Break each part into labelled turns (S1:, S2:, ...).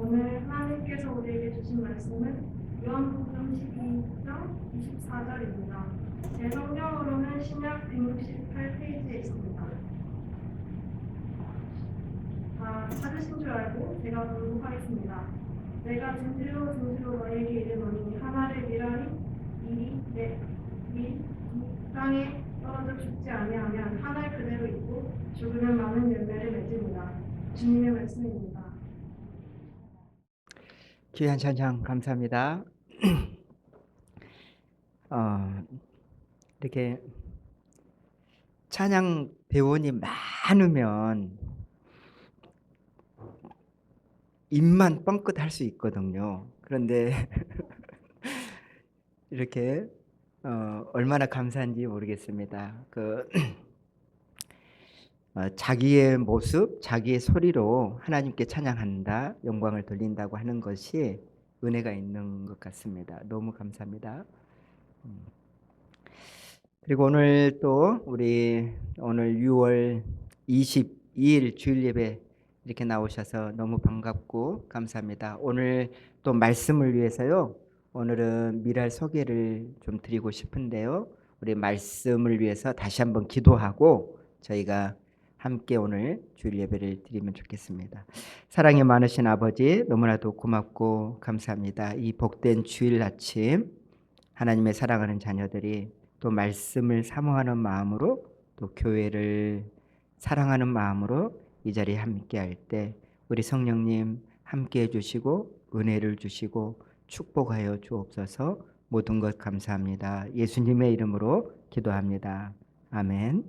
S1: 오늘 하나님께서 우리에게 주신 말씀은 요한복음 12장 24절입니다. 제 성경으로는 신약 168페이지에 있습니다. 찾으신 줄 알고 제가 공부하겠습니다. 내가 진실로 진실로 너에게 이르노니 하나를 미라리 이 땅에 떨어져 죽지 아니하면 하늘 그대로 있고 죽으면 많은 열매를 맺으리라. 주님의 말씀입니다.
S2: 귀한 찬양 감사합니다. 이렇게 찬양 배원이 많으면 입만 뻥끗할 수 있거든요. 그런데 이렇게 얼마나 감사한지 모르겠습니다. 자기의 모습, 자기의 소리로 하나님께 찬양한다, 영광을 돌린다고 하는 것이 은혜가 있는 것 같습니다. 너무 감사합니다. 그리고 오늘 또 우리 오늘 6월 22일 주일 예배 이렇게 나오셔서 너무 반갑고 감사합니다. 오늘 또 말씀을 위해서요. 오늘은 미랄 소개를 좀 드리고 싶은데요. 우리 말씀을 위해서 다시 한번 기도하고 저희가 함께 오늘 주일 예배를 드리면 좋겠습니다. 사랑이 많으신 아버지 너무나도 고맙고 감사합니다. 이 복된 주일 아침 하나님의 사랑하는 자녀들이 또 말씀을 사모하는 마음으로 또 교회를 사랑하는 마음으로 이 자리에 함께 할 때 우리 성령님 함께 해주시고 은혜를 주시고 축복하여 주옵소서. 모든 것 감사합니다. 예수님의 이름으로 기도합니다. 아멘.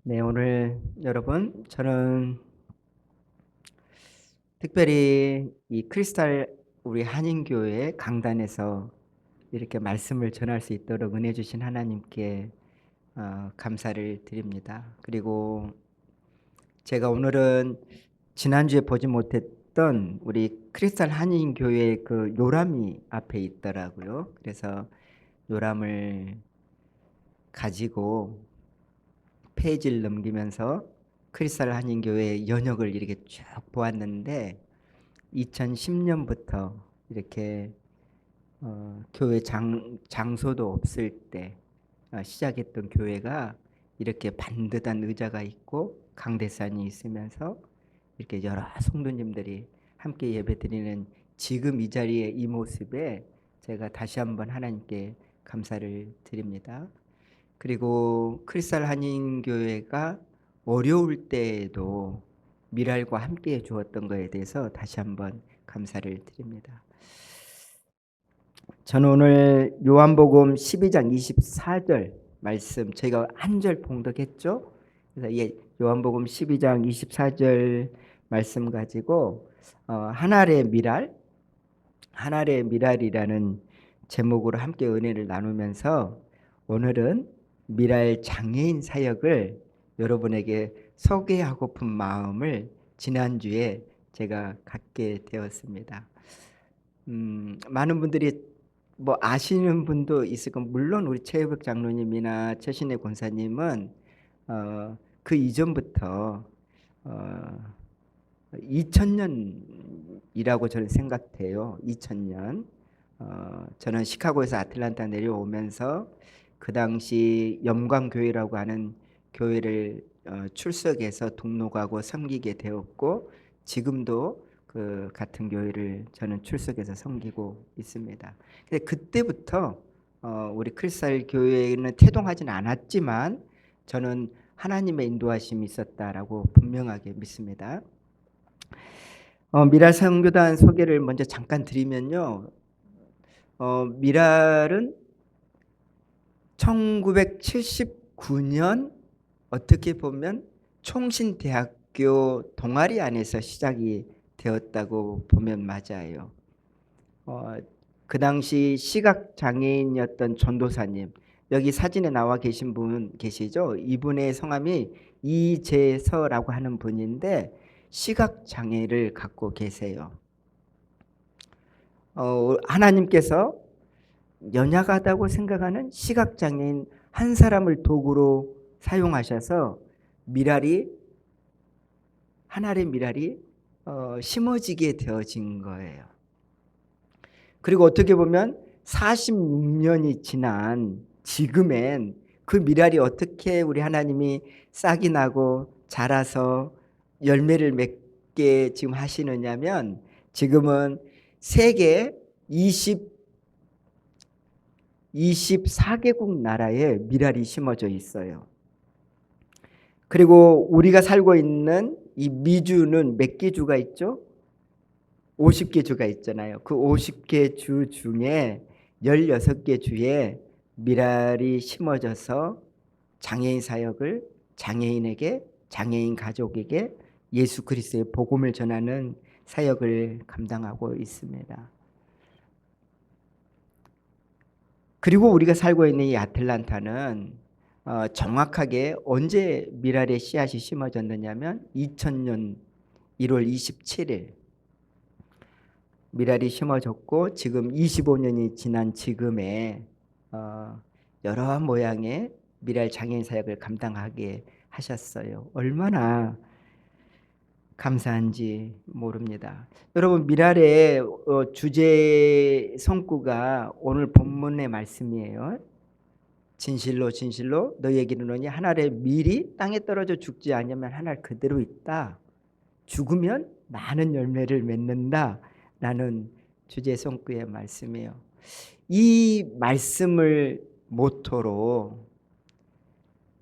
S2: 네, 오늘 여러분 저는 특별히 이 크리스탈 우리 한인교회 강단에서 이렇게 말씀을 전할 수 있도록 은혜 주신 하나님께 감사를 드립니다. 그리고 제가 오늘은 지난주에 보지 못했던 우리 크리스탈 한인교회 그 요람이 앞에 있더라고요. 그래서 요람을 가지고 페이지를 넘기면서 크리스탈 한인교회의 연역을 이렇게 쭉 보았는데 2010년부터 이렇게 교회 장소도 없을 때 시작했던 교회가 이렇게 반듯한 의자가 있고 강대산이 있으면서 이렇게 여러 성도님들이 함께 예배드리는 지금 이 자리에 이 모습에 제가 다시 한번 하나님께 감사를 드립니다. 그리고 크리스탈 한인교회가 어려울 때에도 미랄과 함께 주었던 것에 대해서 다시 한번 감사를 드립니다. 저는 오늘 요한복음 12장 24절 말씀 저희가 한 절 봉독했죠. 그래서 이 요한복음 12장 24절 말씀 가지고 하늘의 미랄이라는 제목으로 함께 은혜를 나누면서 오늘은 미랄 장애인 사역을 여러분에게 소개하고픈 마음을 지난주에 제가 갖게 되었습니다. 많은 분들이 뭐 아시는 분도 있을 건 물론 우리 최혜벽 장로님이나 최신혜 권사님은 그 이전부터 2000년이라고 저는 생각해요. 2000년. 저는 시카고에서 아틀란타 내려오면서 그 당시 영광교회라고 하는 교회를 출석해서 등록하고 섬기게 되었고 지금도 그 같은 교회를 저는 출석해서 섬기고 있습니다. 근데 그때부터 우리 크리스탈 교회는 태동하지는 않았지만 저는 하나님의 인도하심이 있었다라고 분명하게 믿습니다. 미랄 선교단 소개를 먼저 잠깐 드리면요. 미랄은 1979년 어떻게 보면 총신대학교 동아리 안에서 시작이 되었다고 보면 맞아요. 그 당시 시각장애인이었던 전도사님, 여기 사진에 나와 계신 분 계시죠? 이분의 성함이 이재서라고 하는 분인데 시각장애를 갖고 계세요. 하나님께서 연약하다고 생각하는 시각장애인 한 사람을 도구로 사용하셔서 하늘의 미랄이 심어지게 되어진 거예요. 그리고 어떻게 보면 46년이 지난 지금엔 그 미랄이 어떻게 우리 하나님이 싹이 나고 자라서 열매를 맺게 지금 하시느냐면 지금은 세계 24개국 나라에 미랄이 심어져 있어요. 그리고 우리가 살고 있는 이 미주는 몇 개 주가 있죠? 50개 주가 있잖아요. 그 50개 주 중에 16개 주에 미랄이 심어져서 장애인 사역을 장애인에게, 장애인 가족에게 예수 그리스도의 복음을 전하는 사역을 감당하고 있습니다. 그리고 우리가 살고 있는 이 아틀란타는 정확하게 언제 미랄의 씨앗이 심어졌느냐면 2000년 1월 27일 미랄이 심어졌고 지금 25년이 지난 지금에 여러 모양의 미랄 장애인 사역을 감당하게 하셨어요. 얼마나 감사한지 모릅니다. 여러분 미랄의 주제 성구가 오늘 본문의 말씀이에요. 진실로 진실로 너희에게 이르노니 한 알의 밀이 땅에 떨어져 죽지 않으면 한 알 그대로 있다. 죽으면 많은 열매를 맺는다. 라는 주제 성구의 말씀이에요. 이 말씀을 모토로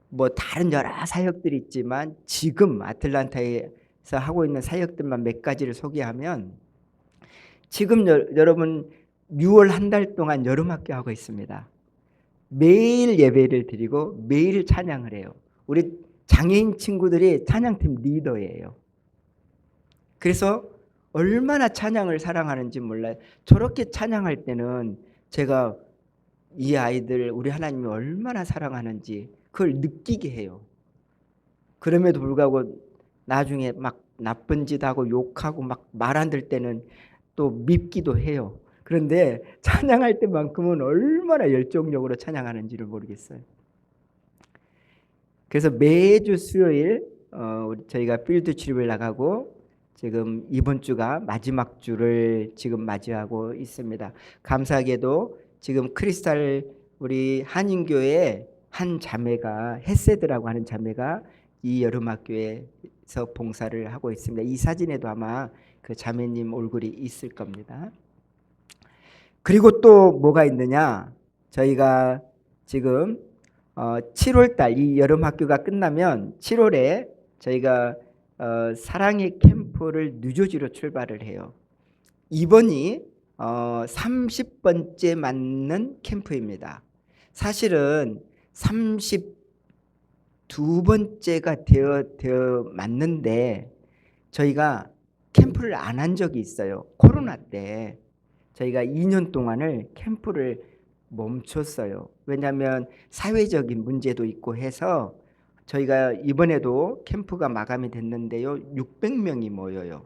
S2: 뭐 다른 여러 사역들이 있지만 지금 아틀란타에서 하고 있는 사역들만 몇 가지를 소개하면 지금 여러분 6월 한 달 동안 여름학교 하고 있습니다. 매일 예배를 드리고 매일 찬양을 해요. 우리 장애인 친구들이 찬양팀 리더예요. 그래서 얼마나 찬양을 사랑하는지 몰라요. 저렇게 찬양할 때는 제가 이 아이들 우리 하나님이 얼마나 사랑하는지 그걸 느끼게 해요. 그럼에도 불구하고 나중에 막 나쁜 짓 하고 욕하고 막 말 안 들 때는 또 밉기도 해요. 그런데 찬양할 때만큼은 얼마나 열정적으로 찬양하는지를 모르겠어요. 그래서 매주 수요일 저희가 필드 출입을 나가고 지금 이번 주가 마지막 주를 지금 맞이하고 있습니다. 감사하게도 지금 크리스탈 우리 한인교회 한 자매가 헤세드라고 하는 자매가 이 여름학교에서 봉사를 하고 있습니다. 이 사진에도 아마 그 자매님 얼굴이 있을 겁니다. 그리고 또 뭐가 있느냐? 저희가 지금 7월달 이 여름학교가 끝나면 7월에 저희가 사랑의 캠프를 뉴저지로 출발을 해요. 이번이 30번째 맞는 캠프입니다. 사실은 32번째가 되어 맞는데 저희가 캠프를 안 한 적이 있어요. 코로나 때 저희가 2년 동안을 캠프를 멈췄어요. 왜냐하면 사회적인 문제도 있고 해서 저희가 이번에도 캠프가 마감이 됐는데요. 600명이 모여요.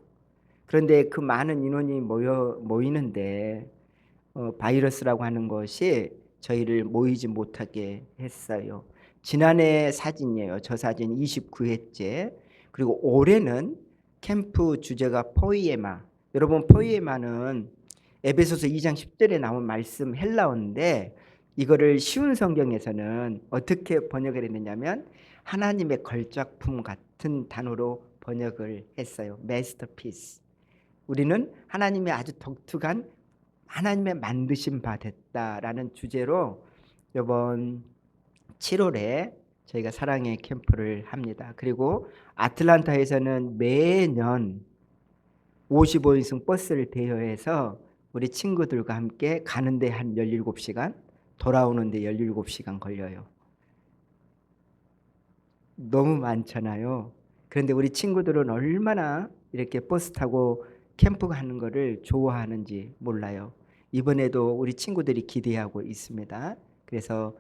S2: 그런데 그 많은 인원이 모이는데 바이러스라고 하는 것이 저희를 모이지 못하게 했어요. 지난해 사진이에요. 저 사진 29회째. 그리고 올해는 캠프 주제가 포이에마. 여러분 포이에마는 에베소서 2장 10절에 나온 말씀 헬라어인데 이거를 쉬운 성경에서는 어떻게 번역을 했느냐면 하나님의 걸작품 같은 단어로 번역을 했어요. 마스터피스. 우리는 하나님의 아주 독특한 하나님의 만드신 바 됐다라는 주제로 이번 7월에 저희가 사랑의 캠프를 합니다. 그리고 아틀란타에서는 매년 55인승 버스를 대여해서 우리 친구들과 함께 가는데 한 17시간, 돌아오는데 17시간 걸려요. 너무 많잖아요. 그런데 우리 친구들은 얼마나 이렇게 버스 타고 캠프 가는 거를 좋아하는지 몰라요. 이번에도 우리 친구들이 기대하고 있습니다. 그래서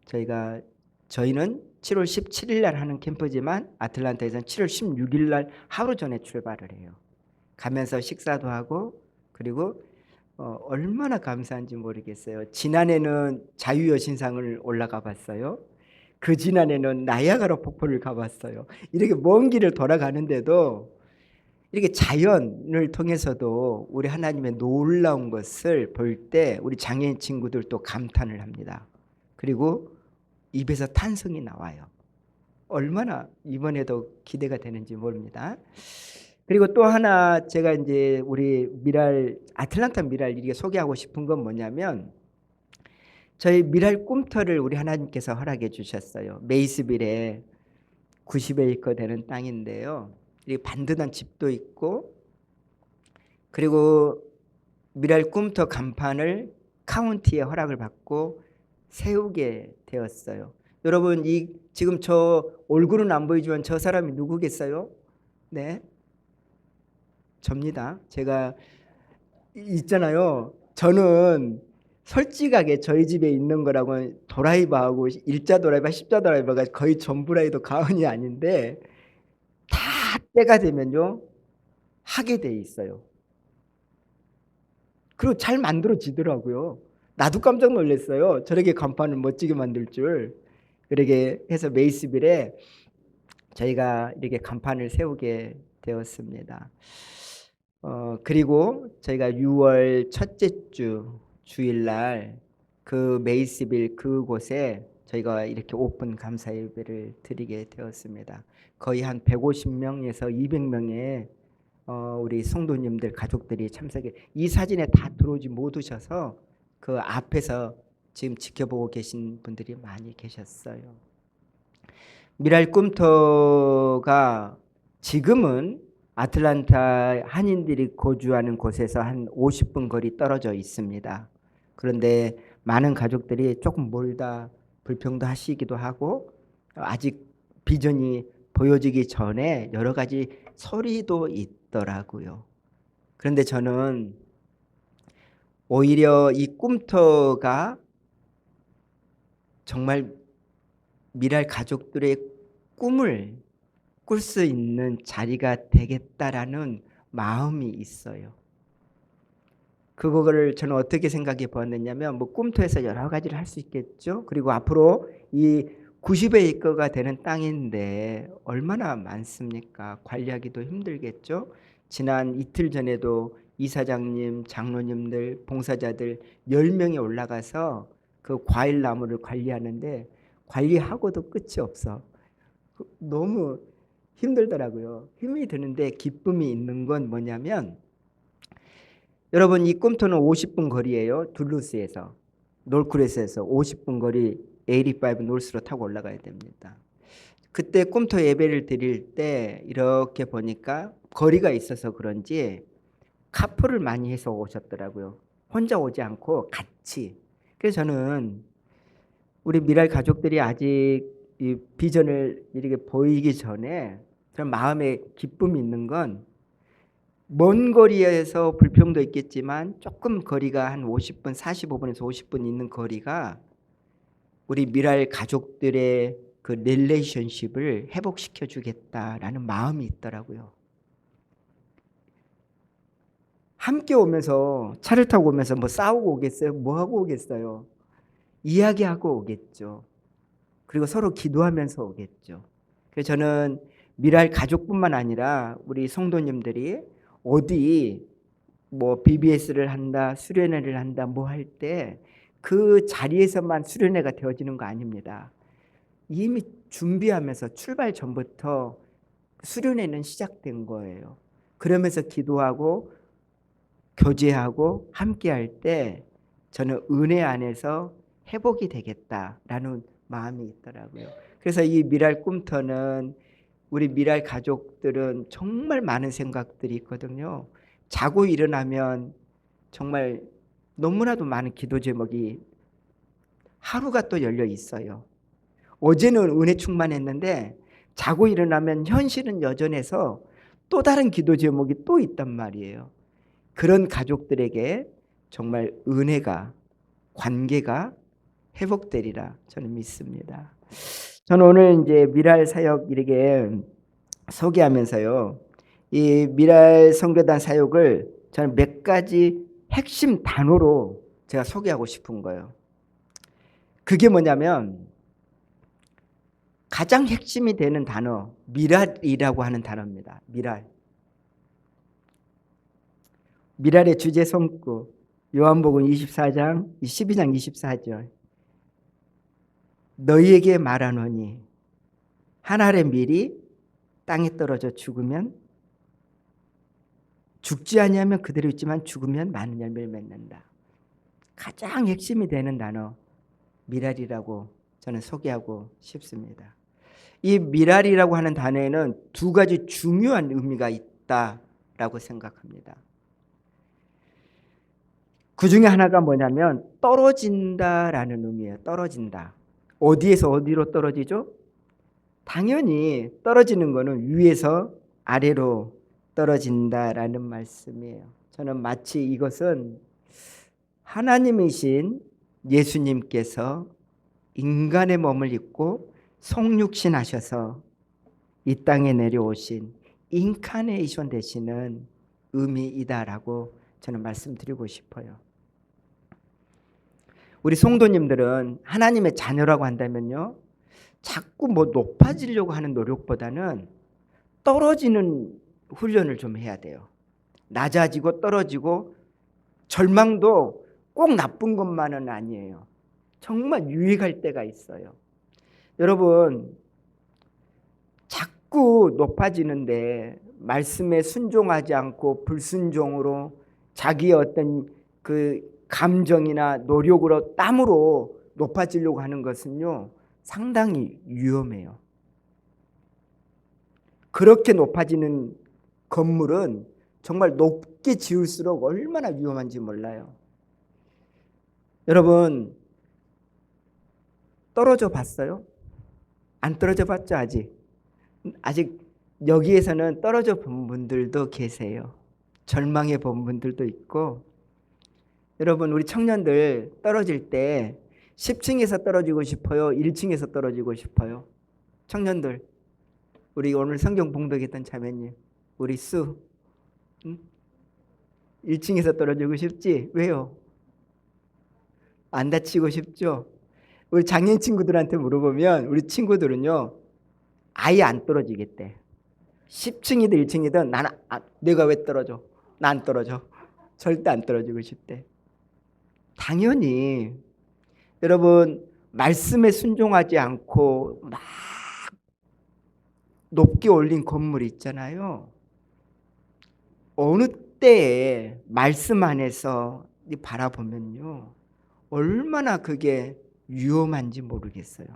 S2: 저희는 7월 17일 날 하는 캠프지만 아틀란타에서는 7월 16일 날 하루 전에 출발을 해요. 가면서 식사도 하고 그리고 얼마나 감사한지 모르겠어요. 지난해는 자유여신상을 올라가 봤어요. 그 지난해는 나이아가라 폭포를 가봤어요. 이렇게 먼 길을 돌아가는데도 이렇게 자연을 통해서도 우리 하나님의 놀라운 것을 볼 때 우리 장애인 친구들도 감탄을 합니다. 그리고 입에서 탄성이 나와요. 얼마나 이번에도 기대가 되는지 모릅니다. 그리고 또 하나 제가 이제 우리 미랄 아틀란타 미랄 이렇게 소개하고 싶은 건 뭐냐면 저희 미랄 꿈터를 우리 하나님께서 허락해 주셨어요. 메이스빌에 90에이커 되는 땅인데요. 이 반듯한 집도 있고 그리고 미랄 꿈터 간판을 카운티의 허락을 받고 세우게 되었어요. 여러분 이 지금 저 얼굴은 안 보이지만 저 사람이 누구겠어요? 네, 접니다. 제가 있잖아요. 저는 솔직하게 저희 집에 있는 거라고 도라이버하고 일자 도라이버, 십자 도라이버가 거의 전부라 해도 과언이 아닌데 다 때가 되면요 하게 돼 있어요. 그리고 잘 만들어지더라고요. 나도 깜짝 놀랐어요. 저렇게 간판을 멋지게 만들 줄. 그렇게 해서 메이스빌에 저희가 이렇게 간판을 세우게 되었습니다. 그리고 저희가 6월 첫째 주 주일날 그 메이스빌 그곳에 저희가 이렇게 오픈 감사 예배를 드리게 되었습니다. 거의 한 150명에서 200명의 우리 성도님들 가족들이 참석해 이 사진에 다 들어오지 못하셔서 그 앞에서 지금 지켜보고 계신 분들이 많이 계셨어요. 미랄 꿈터가 지금은 아틀란타 한인들이 거주하는 곳에서 한 50분 거리 떨어져 있습니다. 그런데 많은 가족들이 조금 멀다 불평도 하시기도 하고 아직 비전이 보여지기 전에 여러 가지 소리도 있더라고요. 그런데 저는 오히려 이 꿈터가 정말 미랄 가족들의 꿈을 꿀 수 있는 자리가 되겠다라는 마음이 있어요. 그거를 저는 어떻게 생각해 보았느냐면 뭐 꿈터에서 여러 가지를 할 수 있겠죠. 그리고 앞으로 이 90에이커가 되는 땅인데 얼마나 많습니까? 관리하기도 힘들겠죠. 지난 이틀 전에도 이사장님, 장로님들, 봉사자들 10명이 올라가서 그 과일 나무를 관리하는데 관리하고도 끝이 없어. 너무 힘들더라고요. 힘이 드는데 기쁨이 있는 건 뭐냐면 여러분 이 꿈터는 50분 거리예요. 둘루스에서 놀크레스에서 50분 거리 85 놀스로 타고 올라가야 됩니다. 그때 꿈터 예배를 드릴 때 이렇게 보니까 거리가 있어서 그런지 카풀을 많이 해서 오셨더라고요. 혼자 오지 않고 같이. 그래서 저는 우리 미랄 가족들이 아직 이 비전을 이렇게 보이기 전에 저는 마음에 기쁨이 있는 건 먼 거리에서 불평도 있겠지만 조금 거리가 한 50분, 45분에서 50분 있는 거리가 우리 미랄 가족들의 그 릴레이션십을 회복시켜 주겠다라는 마음이 있더라고요. 함께 오면서 차를 타고 오면서 뭐 싸우고 오겠어요? 뭐 하고 오겠어요? 이야기하고 오겠죠. 그리고 서로 기도하면서 오겠죠. 그래서 저는 미랄 가족뿐만 아니라 우리 성도님들이 어디 뭐 BBS를 한다, 수련회를 한다, 뭐 할 때 그 자리에서만 수련회가 되어지는 거 아닙니다. 이미 준비하면서 출발 전부터 수련회는 시작된 거예요. 그러면서 기도하고 교제하고 함께 할 때 저는 은혜 안에서 회복이 되겠다라는 마음이 있더라고요. 그래서 이 미랄 꿈터는 우리 미랄 가족들은 정말 많은 생각들이 있거든요. 자고 일어나면 정말 너무나도 많은 기도 제목이 하루가 또 열려 있어요. 어제는 은혜 충만했는데 자고 일어나면 현실은 여전해서 또 다른 기도 제목이 또 있단 말이에요. 그런 가족들에게 정말 은혜가 관계가 회복되리라 저는 믿습니다. 저는 오늘 이제 미랄 사역 이렇게 소개하면서요. 이 미랄 선교단 사역을 저는 몇 가지 핵심 단어로 제가 소개하고 싶은 거예요. 그게 뭐냐면 가장 핵심이 되는 단어 미랄이라고 하는 단어입니다. 미랄. 미랄의 주제 손고 요한복음 24장 12장 24절 너희에게 말하노니 한 알의 밀이 땅에 떨어져 죽으면 죽지 아니하면 그대로 있지만 죽으면 많은 열매를 맺는다. 가장 핵심이 되는 단어 미랄이라고 저는 소개하고 싶습니다. 이 미랄이라고 하는 단어에는 두 가지 중요한 의미가 있다라고 생각합니다. 그 중에 하나가 뭐냐면 떨어진다라는 의미예요. 떨어진다. 어디에서 어디로 떨어지죠? 당연히 떨어지는 거는 위에서 아래로 떨어진다라는 말씀이에요. 저는 마치 이것은 하나님이신 예수님께서 인간의 몸을 입고 성육신 하셔서 이 땅에 내려오신 인카네이션 되시는 의미이다라고 저는 말씀드리고 싶어요. 우리 성도님들은 하나님의 자녀라고 한다면요, 자꾸 뭐 높아지려고 하는 노력보다는 떨어지는 훈련을 좀 해야 돼요. 낮아지고 떨어지고 절망도 꼭 나쁜 것만은 아니에요. 정말 유익할 때가 있어요. 여러분, 자꾸 높아지는데 말씀에 순종하지 않고 불순종으로 자기의 어떤 그 감정이나 노력으로 땀으로 높아지려고 하는 것은요, 상당히 위험해요. 그렇게 높아지는 건물은 정말 높게 지을수록 얼마나 위험한지 몰라요. 여러분, 떨어져 봤어요? 안 떨어져 봤죠, 아직? 아직 여기에서는 떨어져 본 분들도 계세요. 절망해 본 분들도 있고. 여러분, 우리 청년들 떨어질 때 10층에서 떨어지고 싶어요? 1층에서 떨어지고 싶어요? 청년들, 우리 오늘 성경 봉독했던 자매님, 우리 수, 응? 1층에서 떨어지고 싶지? 왜요? 안 다치고 싶죠? 우리 장년 친구들한테 물어보면 우리 친구들은요, 아예 안 떨어지겠대. 10층이든 1층이든 나는 내가 왜 떨어져? 나 안 떨어져. 절대 안 떨어지고 싶대. 당연히 여러분, 말씀에 순종하지 않고 막 높게 올린 건물이 있잖아요. 어느 때에 말씀 안에서 바라보면요, 얼마나 그게 위험한지 모르겠어요.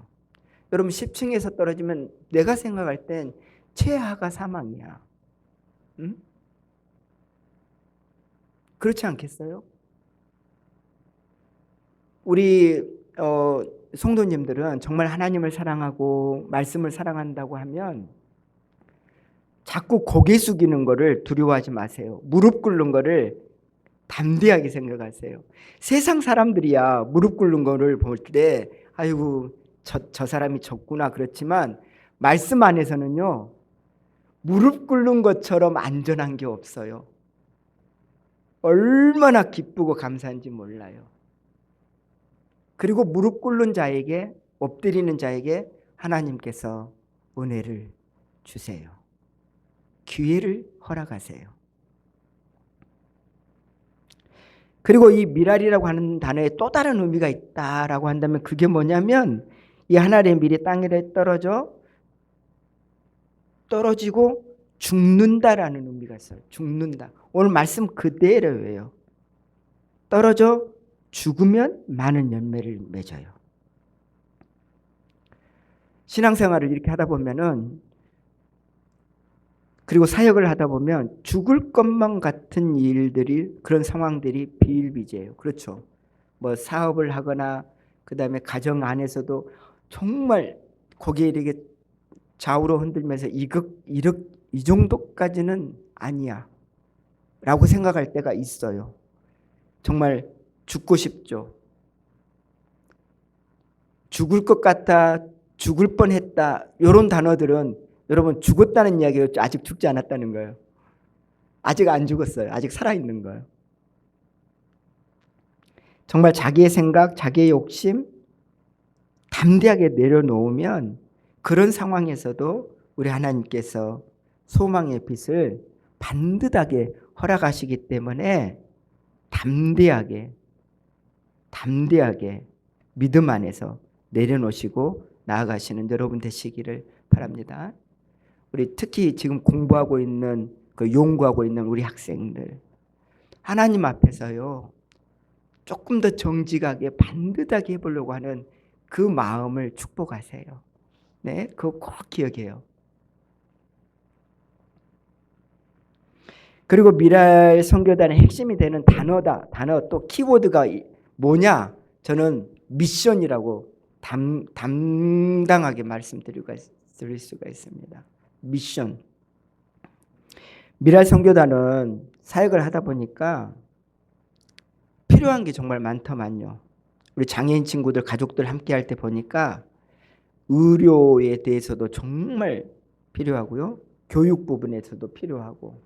S2: 여러분, 10층에서 떨어지면 내가 생각할 땐 최하가 사망이야. 응? 그렇지 않겠어요? 우리 성도님들은 정말 하나님을 사랑하고 말씀을 사랑한다고 하면 자꾸 고개 숙이는 거를 두려워하지 마세요. 무릎 꿇는 거를 담대하게 생각하세요. 세상 사람들이야 무릎 꿇는 거를 볼 때 아이고 저 사람이 졌구나 그렇지만 말씀 안에서는요, 무릎 꿇는 것처럼 안전한 게 없어요. 얼마나 기쁘고 감사한지 몰라요. 그리고 무릎 꿇는 자에게, 엎드리는 자에게 하나님께서 은혜를 주세요. 기회를 허락하세요. 그리고 이 미랄이라고 하는 단어에 또 다른 의미가 있다라고 한다면 그게 뭐냐면 이 한 알의 밀이 땅에 떨어지고 죽는다라는 의미가 있어요. 죽는다. 오늘 말씀 그대로예요. 떨어져 죽으면 많은 열매를 맺어요. 신앙생활을 이렇게 하다 보면은, 그리고 사역을 하다 보면 죽을 것만 같은 일들이, 그런 상황들이 비일비재해요. 그렇죠. 뭐 사업을 하거나 그다음에 가정 안에서도 정말 거기에 이렇게 좌우로 흔들면서 이 정도까지는 아니야 라고 생각할 때가 있어요. 정말 죽고 싶죠. 죽을 것 같아, 죽을 뻔했다, 이런 단어들은 여러분 죽었다는 이야기예요. 아직 죽지 않았다는 거예요. 아직 안 죽었어요. 아직 살아있는 거예요. 정말 자기의 생각, 자기의 욕심 담대하게 내려놓으면 그런 상황에서도 우리 하나님께서 소망의 빛을 반듯하게 허락하시기 때문에 담대하게 믿음 안에서 내려놓으시고 나아가시는 여러분 되시기를 바랍니다. 우리 특히 지금 공부하고 있는 연구하고 있는 우리 학생들, 하나님 앞에서요 조금 더 정직하게 반듯하게 해보려고 하는 그 마음을 축복하세요. 네, 그거 꼭 기억해요. 그리고 미랄 선교단의 핵심이 되는 단어 또 키워드가 뭐냐? 저는 미션이라고 담당하게 드릴 수가 있습니다. 미션. 미랄 선교단은 사역을 하다 보니까 필요한 게 정말 많더만요. 우리 장애인 친구들 가족들 함께 할 때 보니까 의료에 대해서도 정말 필요하고요. 교육 부분에서도 필요하고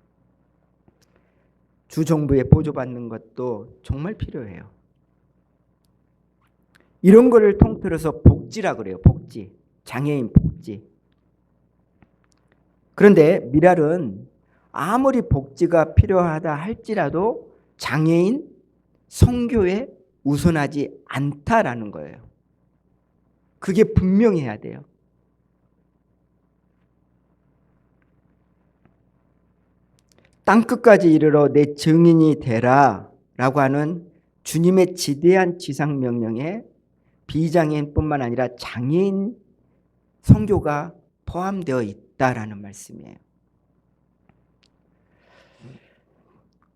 S2: 주정부에 보조받는 것도 정말 필요해요. 이런 거를 통틀어서 복지라 그래요. 복지. 장애인 복지. 그런데 미랄은 아무리 복지가 필요하다 할지라도 장애인 선교에 우선하지 않다라는 거예요. 그게 분명해야 돼요. 땅끝까지 이르러 내 증인이 되라 라고 하는 주님의 지대한 지상명령에 비장애인뿐만 아니라 장애인 선교가 포함되어 있다라는 말씀이에요.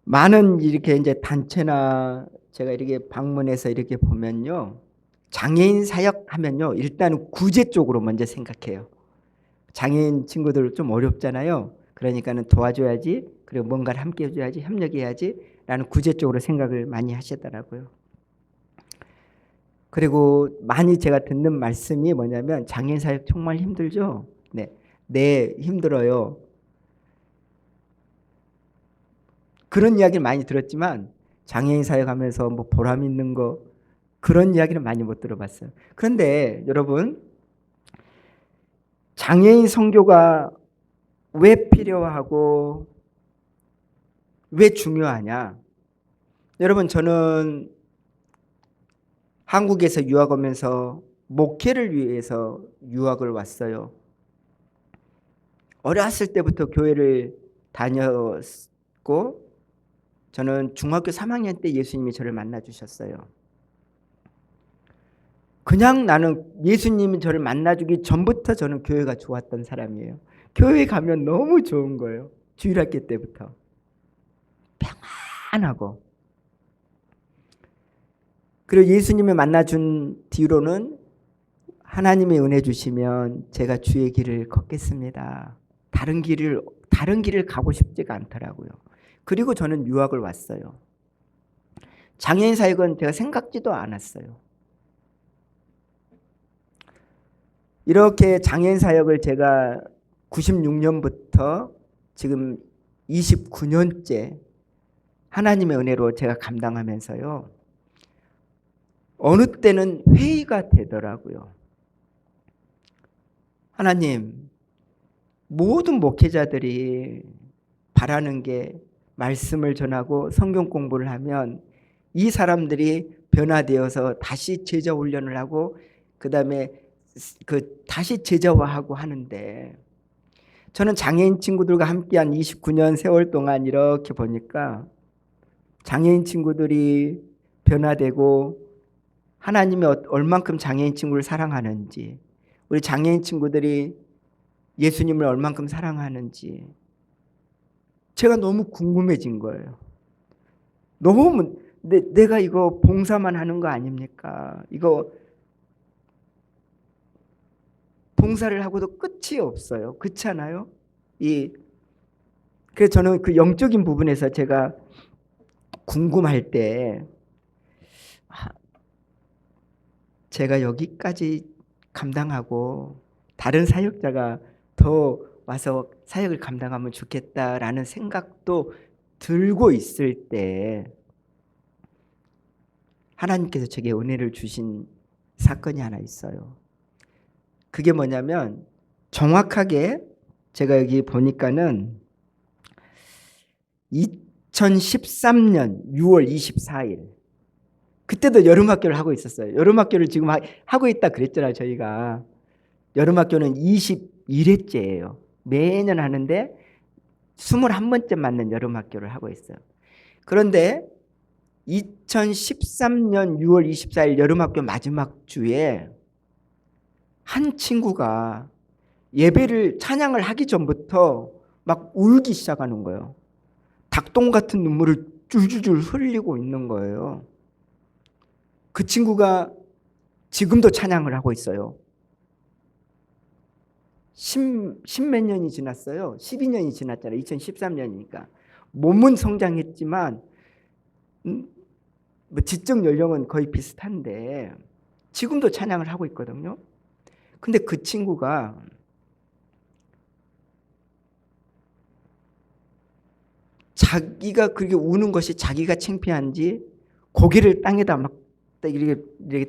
S2: 많은 이렇게 이제 단체나 제가 이렇게 방문해서 이렇게 보면요, 장애인 사역하면요 일단 구제 쪽으로 먼저 생각해요. 장애인 친구들 좀 어렵잖아요. 그러니까는 도와줘야지, 그리고 뭔가를 함께 해줘야지, 협력해야지 라는 구제 쪽으로 생각을 많이 하시더라고요. 그리고 많이 제가 듣는 말씀이 뭐냐면 장애인 사역 정말 힘들죠. 네, 힘들어요. 그런 이야기를 많이 들었지만 장애인 사역하면서 뭐 보람 있는 거 그런 이야기를 많이 못 들어봤어요. 그런데 여러분, 장애인 선교가 왜 필요하고 왜 중요하냐? 여러분, 저는 한국에서 유학 오면서 목회를 위해서 유학을 왔어요. 어렸을 때부터 교회를 다녔고 저는 중학교 3학년 때 예수님이 저를 만나 주셨어요. 그냥 나는 예수님이 저를 만나주기 전부터 저는 교회가 좋았던 사람이에요. 교회 가면 너무 좋은 거예요. 주일학교 때부터. 평안하고. 그리고 예수님을 만나준 뒤로는 하나님의 은혜 주시면 제가 주의 길을 걷겠습니다. 다른 길을 가고 싶지가 않더라고요. 그리고 저는 유학을 왔어요. 장애인 사역은 제가 생각지도 않았어요. 이렇게 장애인 사역을 제가 96년부터 지금 29년째 하나님의 은혜로 제가 감당하면서요. 어느 때는 회의가 되더라고요. 하나님, 모든 목회자들이 바라는 게 말씀을 전하고 성경 공부를 하면 이 사람들이 변화되어서 다시 제자 훈련을 하고 그다음에 다시 제자화하고 하는데 저는 장애인 친구들과 함께한 29년 세월 동안 이렇게 보니까 장애인 친구들이 변화되고 하나님이 얼만큼 장애인 친구를 사랑하는지, 우리 장애인 친구들이 예수님을 얼만큼 사랑하는지 제가 너무 궁금해진 거예요. 너무 내가 이거 봉사만 하는 거 아닙니까? 이거 봉사를 하고도 끝이 없어요. 그렇지 않아요? 그래서 저는 그 영적인 부분에서 제가 궁금할 때 제가 여기까지 감당하고 다른 사역자가 더 와서 사역을 감당하면 좋겠다라는 생각도 들고 있을 때 하나님께서 제게 은혜를 주신 사건이 하나 있어요. 그게 뭐냐면 정확하게 제가 여기 보니까는 2013년 6월 24일 그때도 여름학교를 하고 있었어요. 여름학교를 지금 하고 있다 그랬잖아요. 저희가 여름학교는 21회째예요. 매년 하는데 21번째 맞는 여름학교를 하고 있어요. 그런데 2013년 6월 24일 여름학교 마지막 주에 한 친구가 예배를 찬양을 하기 전부터 막 울기 시작하는 거예요. 닭똥 같은 눈물을 줄줄줄 흘리고 있는 거예요. 그 친구가 지금도 찬양을 하고 있어요. 십몇 년이 지났어요. 12년이 지났잖아요. 2013년이니까. 몸은 성장했지만 뭐 지적 연령은 거의 비슷한데 지금도 찬양을 하고 있거든요. 근데 그 친구가 자기가 그렇게 우는 것이 자기가 창피한지 고개를 땅에다 막 이렇게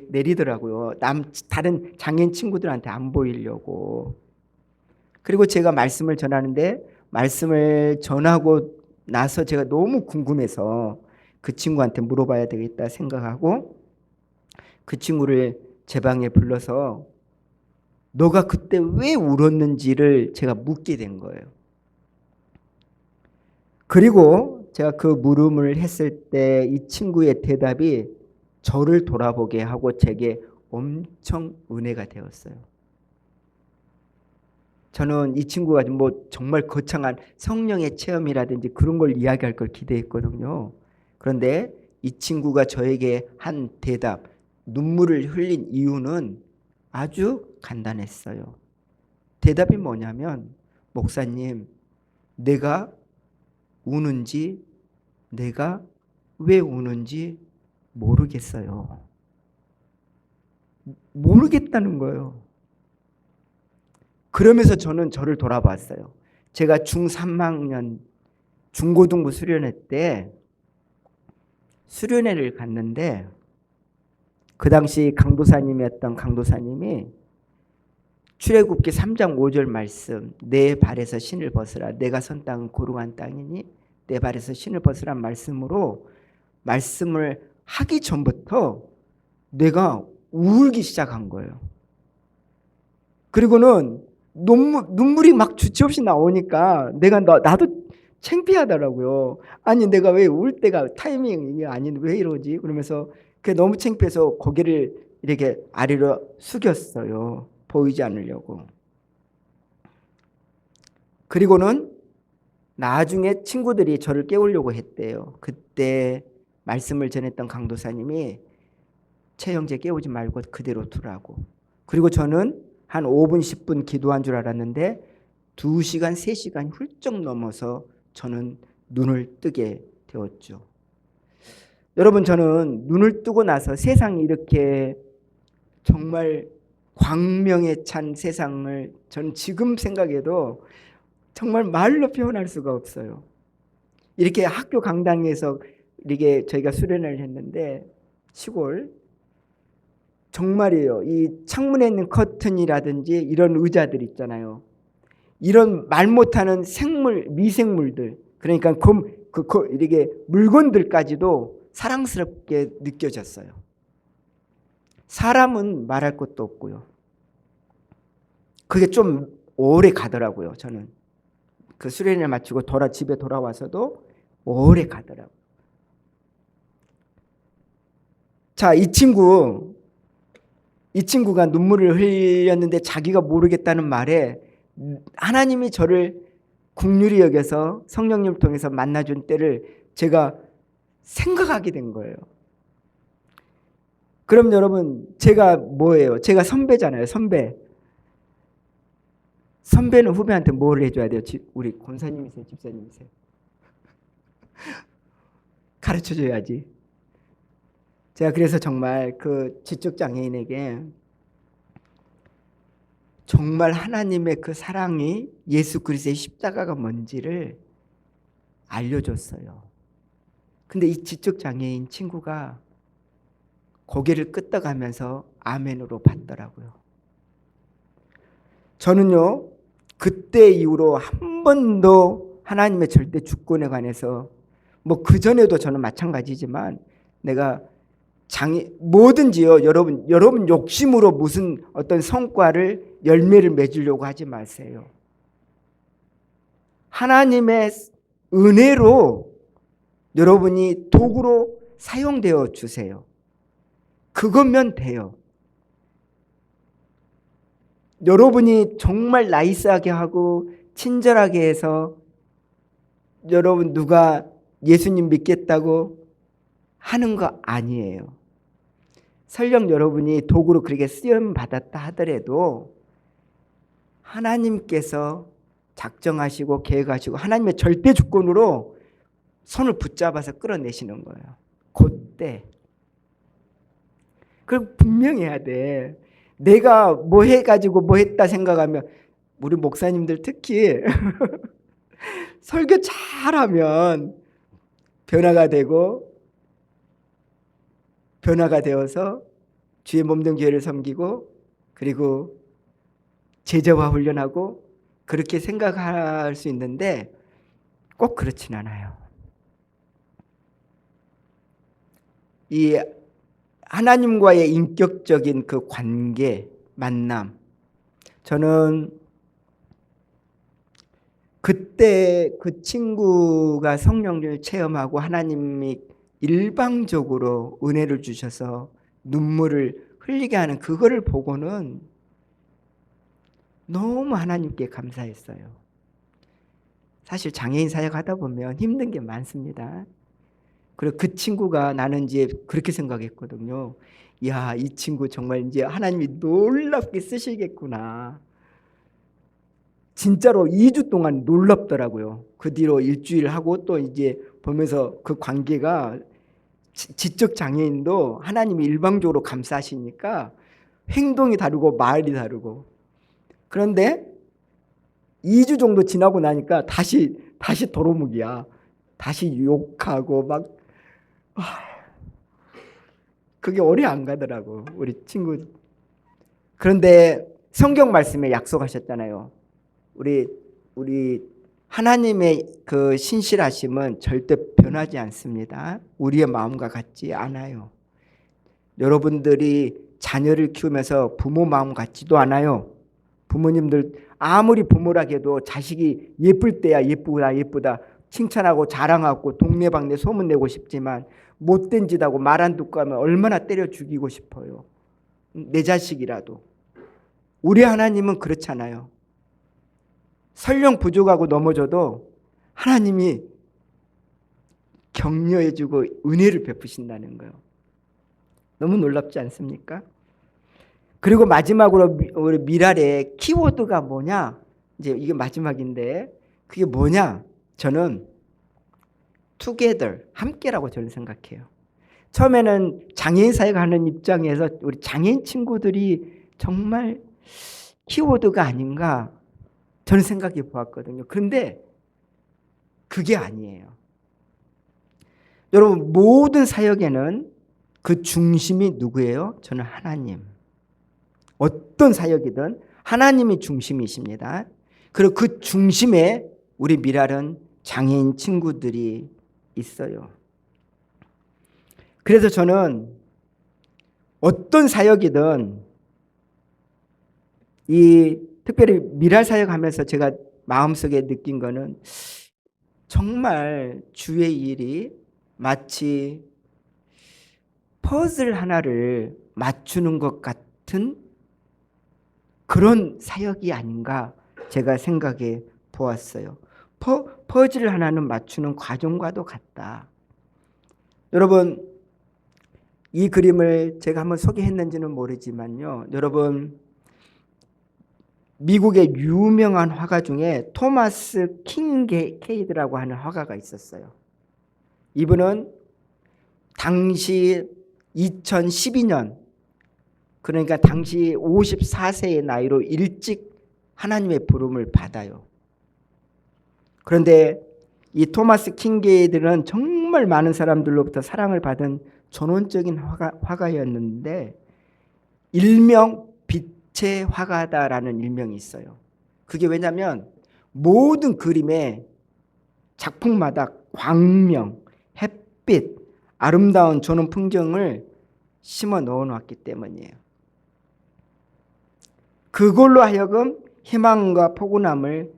S2: 내리더라고요. 다른 장애인 친구들한테 안 보이려고. 그리고 제가 말씀을 전하는데 말씀을 전하고 나서 제가 너무 궁금해서 그 친구한테 물어봐야 되겠다 생각하고 그 친구를 제 방에 불러서 너가 그때 왜 울었는지를 제가 묻게 된 거예요. 그리고 제가 그 물음을 했을 때 이 친구의 대답이 저를 돌아보게 하고 제게 엄청 은혜가 되었어요. 저는 이 친구가 뭐 정말 거창한 성령의 체험이라든지 그런 걸 이야기할 걸 기대했거든요. 그런데 이 친구가 저에게 한 대답, 눈물을 흘린 이유는 아주 간단했어요. 대답이 뭐냐면, 목사님, 내가 우는지, 내가 왜 우는지 모르겠어요. 모르겠다는 거예요. 그러면서 저는 저를 돌아봤어요. 제가 중3학년 중고등부 수련회 때 수련회를 갔는데 그 당시 강도사님이었던 강도사님이 출애굽기 3장 5절 말씀 내 발에서 신을 벗으라 내가 선 땅은 고루한 땅이니 내 발에서 신을 벗으란 말씀으로 말씀을 하기 전부터 내가 울기 시작한 거예요. 그리고는 눈물이 막 주체없이 나오니까 나도 창피하더라고요. 아니 내가 왜 울 때가 타이밍이 아닌데 왜 이러지? 그러면서 그게 너무 창피해서 고개를 이렇게 아래로 숙였어요. 보이지 않으려고. 그리고는 나중에 친구들이 저를 깨우려고 했대요. 그때 말씀을 전했던 강도사님이 채 형제 깨우지 말고 그대로 두라고. 그리고 저는 한 5분 10분 기도한 줄 알았는데 2시간 3시간 훌쩍 넘어서 저는 눈을 뜨게 되었죠. 여러분 저는 눈을 뜨고 나서 세상이 이렇게 정말 광명에 찬 세상을 저는 지금 생각해도 정말 말로 표현할 수가 없어요. 이렇게 학교 강당에서 이렇게 저희가 수련을 했는데 시골 정말이에요. 이 창문에 있는 커튼이라든지 이런 의자들 있잖아요. 이런 말 못하는 생물, 미생물들 그러니까 이렇게 물건들까지도 사랑스럽게 느껴졌어요. 사람은 말할 것도 없고요. 그게 좀 오래 가더라고요. 저는 그 수련을 마치고 집에 돌아와서도 오래 가더라고요. 자, 이 친구가 눈물을 흘렸는데 자기가 모르겠다는 말에 하나님이 저를 긍휼히 여겨서 성령님을 통해서 만나준 때를 제가 생각하게 된 거예요. 그럼 여러분 제가 뭐예요? 제가 선배잖아요. 선배는 후배한테 뭘 해줘야 돼요? 우리 권사님이세요? 집사님이세요? 가르쳐줘야지. 제가 그래서 정말 그 지적장애인에게 정말 하나님의 그 사랑이 예수 그리스도의 십자가가 뭔지를 알려줬어요. 근데 이 지적장애인 친구가 고개를 끄덕하면서 아멘으로 받더라고요. 저는요 그때 이후로 한 번도 하나님의 절대 주권에 관해서 뭐 그전에도 저는 마찬가지지만 내가 뭐든지요. 여러분 욕심으로 무슨 어떤 성과를 열매를 맺으려고 하지 마세요. 하나님의 은혜로 여러분이 도구로 사용되어 주세요. 그거면 돼요. 여러분이 정말 나이스하게 하고 친절하게 해서 여러분 누가 예수님 믿겠다고 하는 거 아니에요. 설령 여러분이 도구로 그렇게 쓰임 받았다 하더라도 하나님께서 작정하시고 계획하시고 하나님의 절대 주권으로 손을 붙잡아서 끌어내시는 거예요. 그때. 그걸 분명히 해야 돼. 내가 뭐 해가지고 뭐 했다 생각하면 우리 목사님들 특히 설교 잘하면 변화가 되어서 주의 몸된 교회를 섬기고 그리고 제자화 훈련하고 그렇게 생각할 수 있는데 꼭 그렇진 않아요. 이 하나님과의 인격적인 그 관계, 만남. 저는 그때 그 친구가 성령을 체험하고 하나님이 일방적으로 은혜를 주셔서 눈물을 흘리게 하는 그거를 보고는 너무 하나님께 감사했어요. 사실 장애인 사역하다 보면 힘든 게 많습니다. 그리고 그 친구가 나는 이제 그렇게 생각했거든요. 야, 이 친구 정말 이제 하나님이 놀랍게 쓰시겠구나. 진짜로 2주 동안 놀랍더라고요. 그 뒤로 일주일 하고 또 이제 보면서 그 관계가 지적 장애인도 하나님이 일방적으로 감싸시니까 행동이 다르고 말이 다르고. 그런데 2주 정도 지나고 나니까 다시 도루묵이야. 다시 욕하고 막 그게 오래 안 가더라고 우리 친구. 그런데 성경 말씀에 약속하셨잖아요. 우리 하나님의 그 신실하심은 절대 변하지 않습니다. 우리의 마음과 같지 않아요. 여러분들이 자녀를 키우면서 부모 마음 같지도 않아요. 부모님들 아무리 부모라고 해도 자식이 예쁠 때야 예쁘다 칭찬하고 자랑하고 동네방네 소문내고 싶지만 못된 짓 하고 말 안 듣고 하면 얼마나 때려 죽이고 싶어요. 내 자식이라도. 우리 하나님은 그렇잖아요. 설령 부족하고 넘어져도 하나님이 격려해주고 은혜를 베푸신다는 거예요. 너무 놀랍지 않습니까? 그리고 마지막으로 우리 미랄의 키워드가 뭐냐? 이제 이게 마지막인데 그게 뭐냐? 저는 together, 함께라고 저는 생각해요. 처음에는 장애인 사역하는 입장에서 우리 장애인 친구들이 정말 키워드가 아닌가 저는 생각해 보았거든요. 그런데 그게 아니에요. 여러분 모든 사역에는 그 중심이 누구예요? 저는 하나님. 어떤 사역이든 하나님이 중심이십니다. 그리고 그 중심에 우리 미랄은 장애인 친구들이 있어요. 그래서 저는 어떤 사역이든 특별히 미랄 사역하면서 제가 마음속에 느낀 거는 정말 주의 일이 마치 퍼즐 하나를 맞추는 것 같은 그런 사역이 아닌가 제가 생각해 보았어요. 퍼즐 하나는 맞추는 과정과도 같다. 여러분 이 그림을 제가 한번 소개했는지는 모르지만요. 여러분 미국의 유명한 화가 중에 토마스 킹게이드라고 하는 화가가 있었어요. 이분은 당시 2012년 그러니까 당시 54세의 나이로 일찍 하나님의 부름을 받아요. 그런데 이 토마스 킹게이드는 정말 많은 사람들로부터 사랑을 받은 존원적인 화가였는데 일명 빛의 화가다라는 일명이 있어요. 그게 왜냐하면 모든 그림에 작품마다 광명, 햇빛, 아름다운 조는 풍경을 심어 넣어 놨기 때문이에요. 그걸로 하여금 희망과 포근함을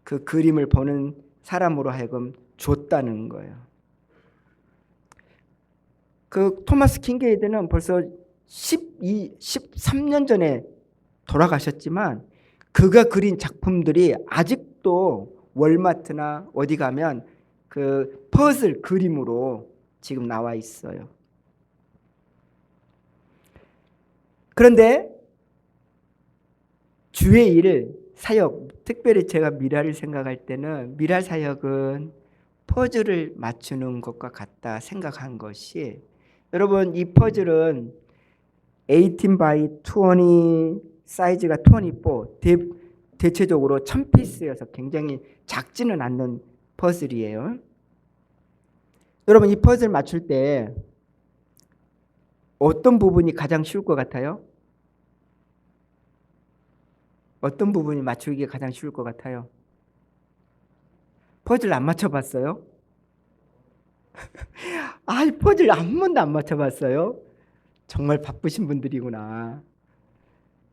S2: 그 그림을 보는 사람으로 하여금 줬다는 거예요. 그 토마스 킹게이드는 벌써 13년 전에 돌아가셨지만 그가 그린 작품들이 아직도 월마트나 어디 가면 그 퍼즐 그림으로 지금 나와 있어요. 그런데 주의 일, 사역, 특별히 제가 미라를 생각할 때는 미라 사역은 퍼즐을 맞추는 것과 같다 생각한 것이, 여러분 이 퍼즐은 18 by 20 사이즈가 24, 대체적으로 1000피스여서 굉장히 작지는 않는 퍼즐이에요. 여러분 이 퍼즐 맞출 때 어떤 부분이 가장 쉬울 것 같아요? 어떤 부분이 맞추기가 가장 쉬울 것 같아요? 퍼즐 안 맞춰봤어요? 아, 퍼즐 한 번도 안 맞춰봤어요? 정말 바쁘신 분들이구나.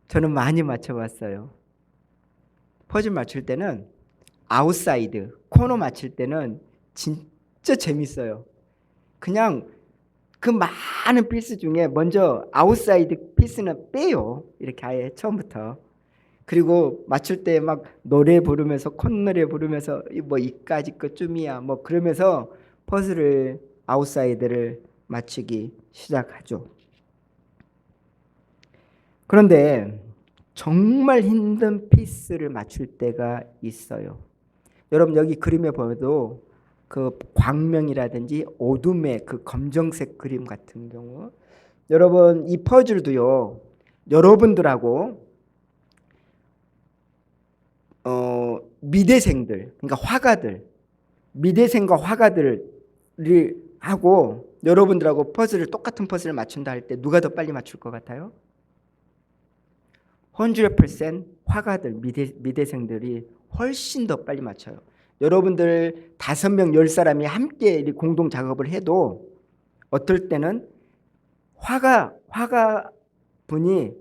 S2: 저는 많이 맞춰봤어요. 퍼즐 맞출 때는 아웃사이드, 코너 맞출 때는 진짜 재밌어요. 그냥 그 많은 피스 중에 먼저 아웃사이드 피스는 빼요. 이렇게 아예 처음부터. 그리고 맞출 때 막 노래 부르면서 콧노래 부르면서 뭐 이까지 것쯤이야 뭐 그러면서 퍼즐을 아웃사이드를 맞추기 시작하죠. 그런데 정말 힘든 피스를 맞출 때가 있어요. 여러분 여기 그림에 보여도 그 광명이라든지 어둠의 그 검정색 그림 같은 경우, 여러분 이 퍼즐도요 여러분들하고 미대생들, 그러니까 화가들, 미대생과 화가들이 하고 여러분들하고 퍼즐을 똑같은 퍼즐을 맞춘다 할 때 누가 더 빨리 맞출 것 같아요? 100% 화가들, 미대생들이 훨씬 더 빨리 맞춰요. 여러분들 5명, 10사람이 함께 공동 작업을 해도 어떨 때는 화가 분이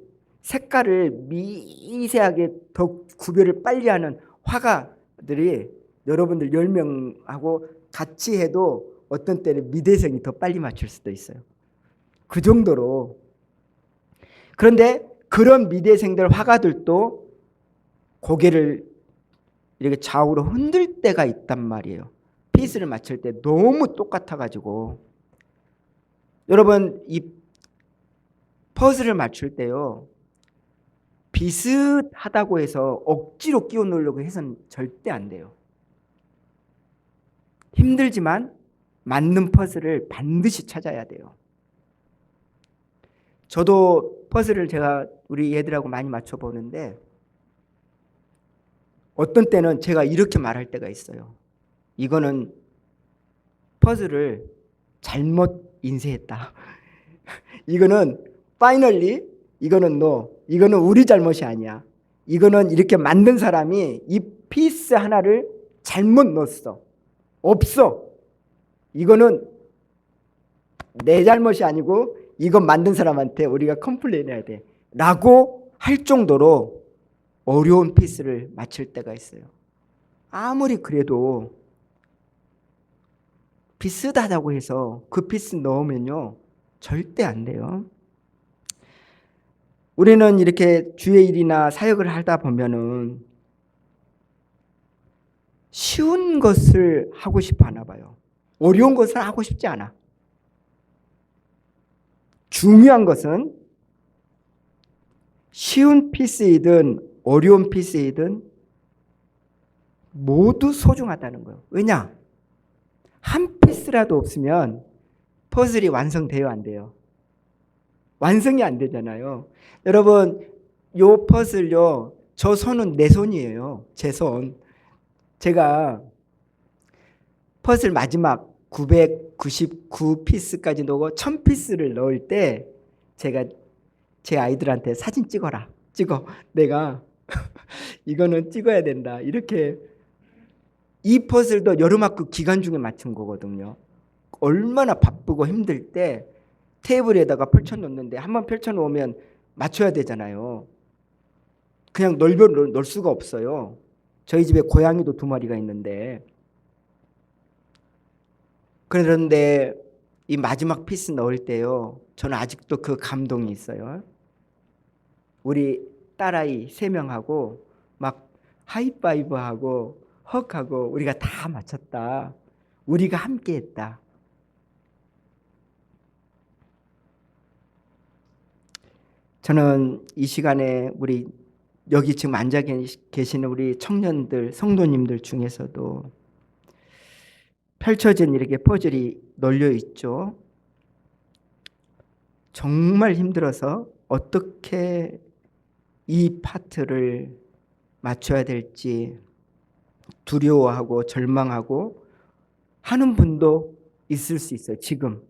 S2: 색깔을 미세하게 더 구별을 빨리 하는 화가들이 여러분들 10명하고 같이 해도 어떤 때는 미대생이 더 빨리 맞출 수도 있어요. 그 정도로. 그런데 그런 미대생들 화가들도 고개를 이렇게 좌우로 흔들 때가 있단 말이에요. 피스를 맞출 때 너무 똑같아 가지고. 여러분 이 퍼즐을 맞출 때요 비슷하다고 해서 억지로 끼워 넣으려고 해서는 절대 안 돼요. 힘들지만 맞는 퍼즐을 반드시 찾아야 돼요. 저도 퍼즐을 제가 우리 애들하고 많이 맞춰보는데 어떤 때는 제가 이렇게 말할 때가 있어요. 이거는 퍼즐을 잘못 인쇄했다. 이거는 파이널리 이거는 이거는 우리 잘못이 아니야. 이거는 이렇게 만든 사람이 이 피스 하나를 잘못 넣었어. 없어. 이거는 내 잘못이 아니고 이거 만든 사람한테 우리가 컴플레인 해야 돼. 라고 할 정도로 어려운 피스를 맞출 때가 있어요. 아무리 그래도 비슷하다고 해서 그 피스 넣으면요 절대 안 돼요. 우리는 이렇게 주의 일이나 사역을 하다 보면은 쉬운 것을 하고 싶어 하나 봐요. 어려운 것을 하고 싶지 않아. 중요한 것은 쉬운 피스이든 어려운 피스이든 모두 소중하다는 거예요. 왜냐? 한 피스라도 없으면 퍼즐이 완성돼요, 안 돼요? 완성이 안 되잖아요. 여러분, 요 퍼즐요, 저 손은 내 손이에요. 제 손. 제가 퍼즐 마지막 999피스까지 넣고 1000피스를 넣을 때 제가 제 아이들한테 사진 찍어라. 찍어. 내가 이거는 찍어야 된다. 이렇게 이 퍼즐도 여름학교 기간 중에 맞춘 거거든요. 얼마나 바쁘고 힘들 때 테이블에다가 펼쳐놓는데 한번 펼쳐놓으면 맞춰야 되잖아요. 그냥 넓혀 놓을 수가 없어요. 저희 집에 고양이도 2마리가 있는데, 그런데 이 마지막 피스 넣을 때요, 저는 아직도 그 감동이 있어요. 우리 딸아이 3명하고 막 하이파이브하고 헉하고 우리가 다 맞췄다. 우리가 함께했다. 저는 이 시간에 우리 여기 지금 앉아 계시는 우리 청년들, 성도님들 중에서도 펼쳐진 이렇게 퍼즐이 널려 있죠. 정말 힘들어서 어떻게 이 파트를 맞춰야 될지 두려워하고 절망하고 하는 분도 있을 수 있어요, 지금.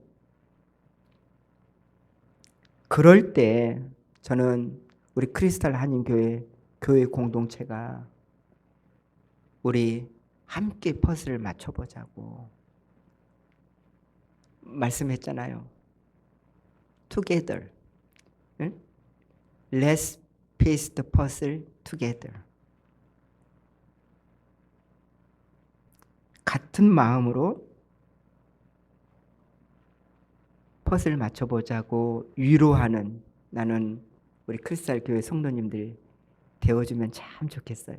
S2: 그럴 때 저는 우리 크리스탈 한인교회 교회 공동체가 우리 함께 퍼즐을 맞춰보자고 말씀했잖아요. Together. 응? Let's piece the puzzle together. 같은 마음으로 퍼즐 맞춰보자고 위로하는, 나는 우리 크리스탈 교회 성도님들 되어주면 참 좋겠어요.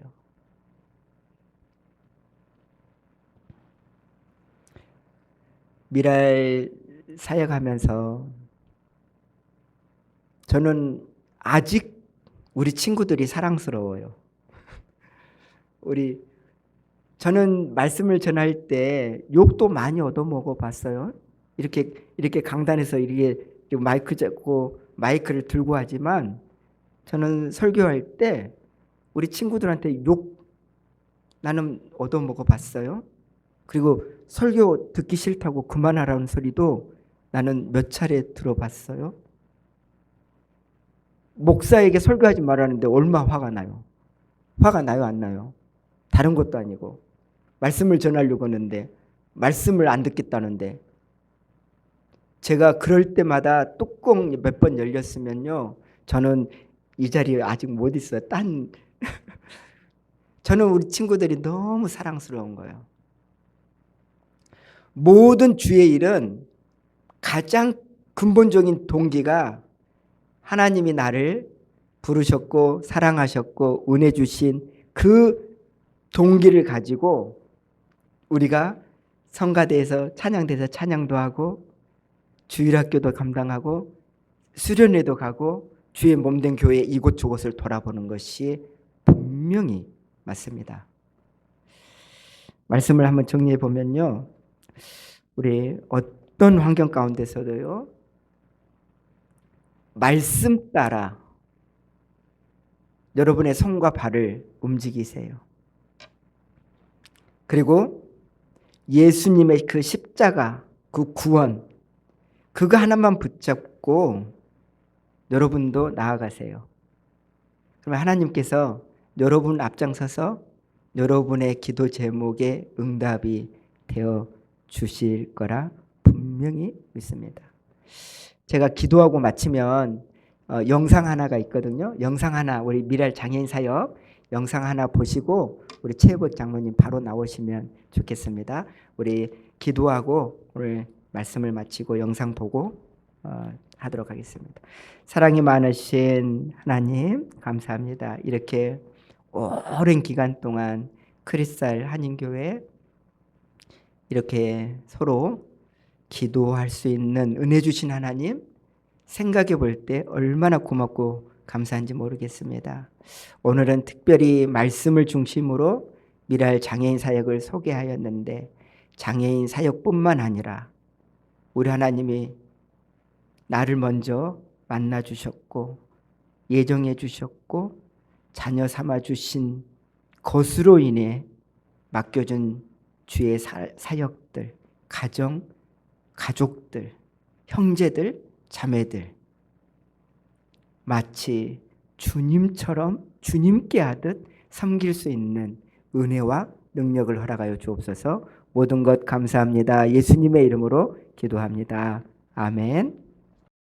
S2: 미랄 사역하면서 저는 아직 우리 친구들이 사랑스러워요. 저는 말씀을 전할 때 욕도 많이 얻어먹어 봤어요. 이렇게 강단에서 이렇게 마이크 잡고 마이크를 들고 하지만, 저는 설교할 때 우리 친구들한테 욕 나는 얻어먹어 봤어요. 그리고 설교 듣기 싫다고 그만하라는 소리도 나는 몇 차례 들어봤어요. 목사에게 설교하지 말라는데 얼마나 화가 나요. 화가 나요, 안 나요? 다른 것도 아니고 말씀을 전하려고 하는데 말씀을 안 듣겠다는데. 제가 그럴 때마다 뚜껑 몇 번 열렸으면요, 저는 이 자리에 아직 못 있어요. 저는 우리 친구들이 너무 사랑스러운 거예요. 모든 주의 일은 가장 근본적인 동기가 하나님이 나를 부르셨고 사랑하셨고 은혜 주신 그 동기를 가지고 우리가 성가대에서 찬양대에서 찬양도 하고 주일학교도 감당하고 수련회도 가고 주의 몸된 교회 이곳저곳을 돌아보는 것이 분명히 맞습니다. 말씀을 한번 정리해 보면요, 우리 어떤 환경 가운데서도요, 말씀 따라 여러분의 손과 발을 움직이세요. 그리고 예수님의 그 십자가, 그 구원, 그거 하나만 붙잡고 여러분도 나아가세요. 그러면 하나님께서 여러분 앞장서서 여러분의 기도 제목에 응답이 되어 주실 거라 분명히 믿습니다. 제가 기도하고 마치면 영상 하나가 있거든요. 영상 하나, 우리 미랄 장애인 사역 영상 하나 보시고 우리 최혜복 장로님 바로 나오시면 좋겠습니다. 우리 기도하고 오늘 말씀을 마치고 영상 보고 하도록 하겠습니다. 사랑이 많으신 하나님 감사합니다. 이렇게 오랜 기간 동안 크리스탈 한인교회 이렇게 서로 기도할 수 있는 은혜 주신 하나님, 생각해 볼 때 얼마나 고맙고 감사한지 모르겠습니다. 오늘은 특별히 말씀을 중심으로 미랄 장애인 사역을 소개하였는데, 장애인 사역뿐만 아니라 우리 하나님이 나를 먼저 만나 주셨고 예정해 주셨고 자녀 삼아 주신 것으로 인해 맡겨준 주의 사역들, 가정, 가족들, 형제들, 자매들, 마치 주님처럼 주님께 하듯 섬길 수 있는 은혜와 능력을 허락하여 주옵소서. 모든 것 감사합니다. 예수님의 이름으로 기도합니다. 아멘.